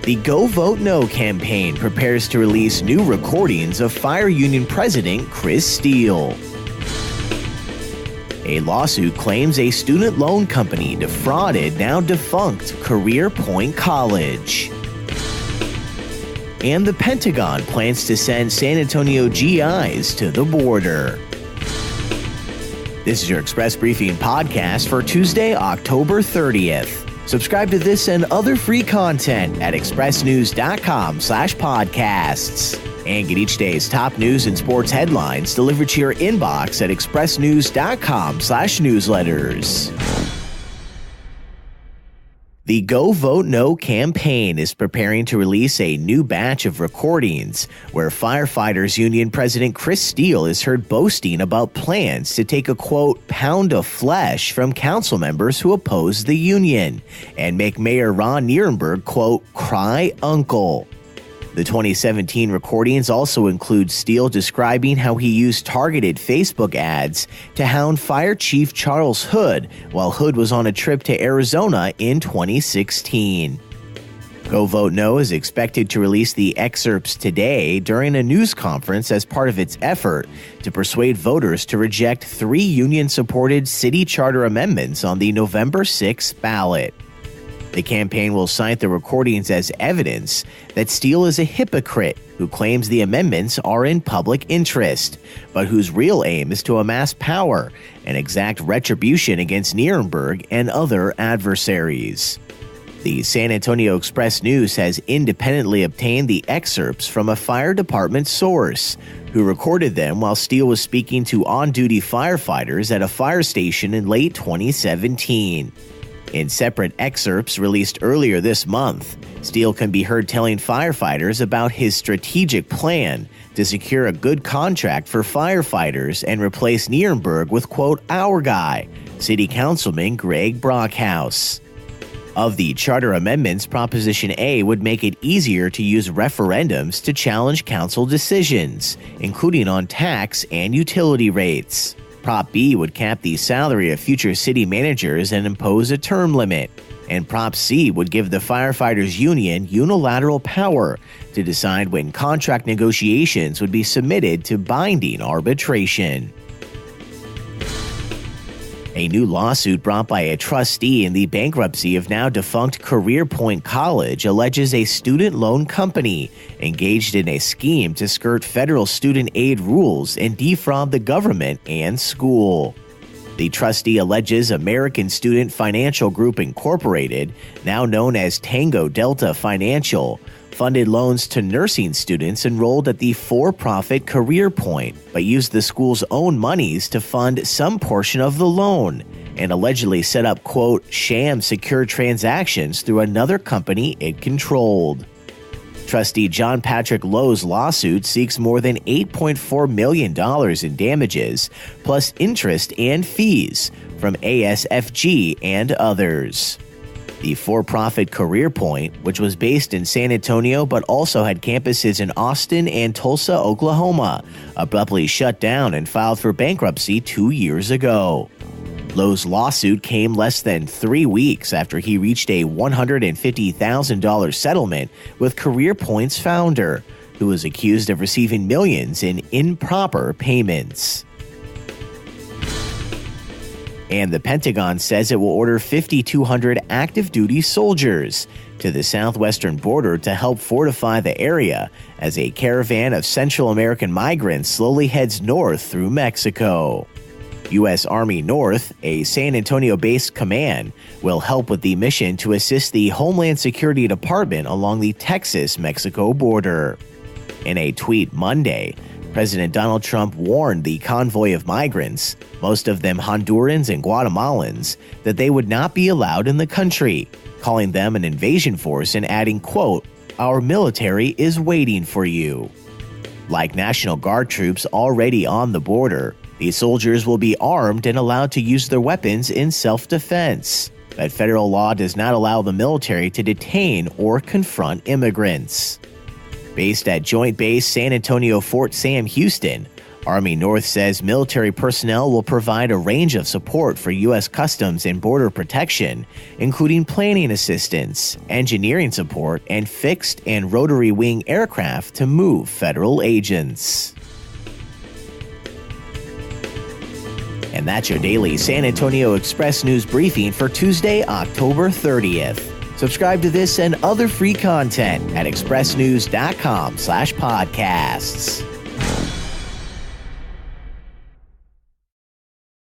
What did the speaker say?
The Go Vote No campaign prepares to release new recordings of fire union president Chris Steele. A lawsuit claims a student loan company defrauded now defunct Career Point College. And the Pentagon plans to send San Antonio GIs to the border. This is your Express Briefing podcast for Tuesday, October 30th. Subscribe to this and other free content at expressnews.com/podcasts. And get each day's top news and sports headlines delivered to your inbox at expressnews.com/newsletters. The Go Vote No campaign is preparing to release a new batch of recordings where Firefighters Union President Chris Steele is heard boasting about plans to take a, quote, pound of flesh from council members who oppose the union and make Mayor Ron Nirenberg, quote, cry uncle. The 2017 recordings also include Steele describing how he used targeted Facebook ads to hound Fire Chief Charles Hood while Hood was on a trip to Arizona in 2016. Go Vote No is expected to release the excerpts today during a news conference as part of its effort to persuade voters to reject 3 union-supported city charter amendments on the November 6th ballot. The campaign will cite the recordings as evidence that Steele is a hypocrite who claims the amendments are in public interest, but whose real aim is to amass power and exact retribution against Nirenberg and other adversaries. The San Antonio Express-News has independently obtained the excerpts from a fire department source, who recorded them while Steele was speaking to on-duty firefighters at a fire station in late 2017. In separate excerpts released earlier this month, Steele can be heard telling firefighters about his strategic plan to secure a good contract for firefighters and replace Nirenberg with, quote, our guy, City Councilman Greg Brockhouse. Of the charter amendments, Proposition A would make it easier to use referendums to challenge council decisions, including on tax and utility rates. Prop B would cap the salary of future city managers and impose a term limit. And Prop C would give the firefighters union unilateral power to decide when contract negotiations would be submitted to binding arbitration. A new lawsuit brought by a trustee in the bankruptcy of now defunct Career Point College alleges a student loan company engaged in a scheme to skirt federal student aid rules and defraud the government and school. The trustee alleges American Student Financial Group Incorporated, now known as Tango Delta Financial, funded loans to nursing students enrolled at the for-profit Career Point, but used the school's own monies to fund some portion of the loan, and allegedly set up, quote, sham secured transactions through another company it controlled. Trustee John Patrick Lowe's lawsuit seeks more than $8.4 million in damages, plus interest and fees from ASFG and others. The for-profit Career Point, which was based in San Antonio but also had campuses in Austin and Tulsa, Oklahoma, abruptly shut down and filed for bankruptcy 2 years ago. Lowe's lawsuit came less than 3 weeks after he reached a $150,000 settlement with Career Point's founder, who was accused of receiving millions in improper payments. And the Pentagon says it will order 5,200 active-duty soldiers to the southwestern border to help fortify the area as a caravan of Central American migrants slowly heads north through Mexico. U.S. Army North, a San Antonio-based command, will help with the mission to assist the Homeland Security Department along the Texas-Mexico border. In a tweet Monday, President Donald Trump warned the convoy of migrants, most of them Hondurans and Guatemalans, that they would not be allowed in the country, calling them an invasion force and adding, quote, our military is waiting for you. Like National Guard troops already on the border, these soldiers will be armed and allowed to use their weapons in self-defense, but federal law does not allow the military to detain or confront immigrants. Based at Joint Base San Antonio Fort Sam Houston, Army North says military personnel will provide a range of support for U.S. Customs and Border Protection, including planning assistance, engineering support, and fixed and rotary wing aircraft to move federal agents. And that's your daily San Antonio Express News briefing for Tuesday, October 30th. Subscribe to this and other free content at expressnews.com/podcasts.